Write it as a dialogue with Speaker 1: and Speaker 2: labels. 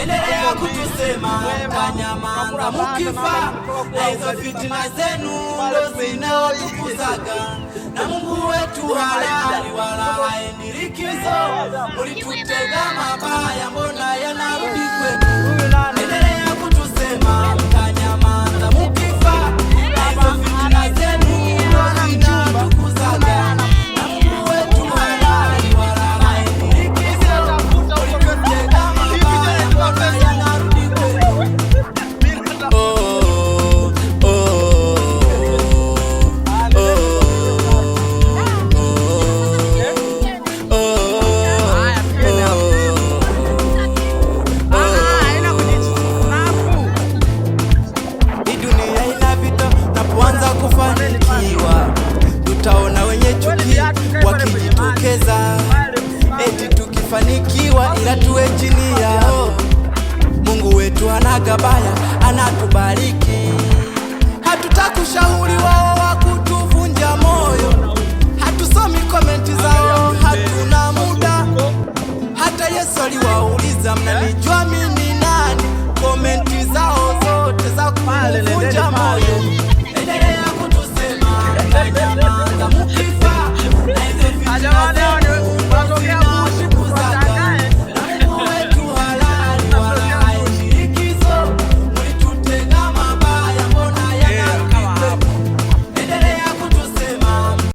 Speaker 1: endelea kutusema mtanyamaza mukifa, na hizo fitina zenu ndo zinaotukuzaga, na Mungu wetu halali wala haendi likizo. Mulitutega mabaya, mbona yanarudi kwenu? Endelea kutusema mtanyamaza mukifa, na hizo fitina zenu ndo zinatukuzaga, na Mungu wetu halali wala haendi likizo. Mulitutega mabaya, mbona yanarudi kwenu? Tutaona wenye chuki wakijitokeza, eti tukifanikiwa ila tuwe chini yao. Mungu wetu anagabaya, anatubariki. Hatutakushauri wao wakutuvunja moyo, hatusomi komenti zao, hatuna muda. Hata Yesu aliwauliza, mnanijua mimi nani? Komenti zao zote za kule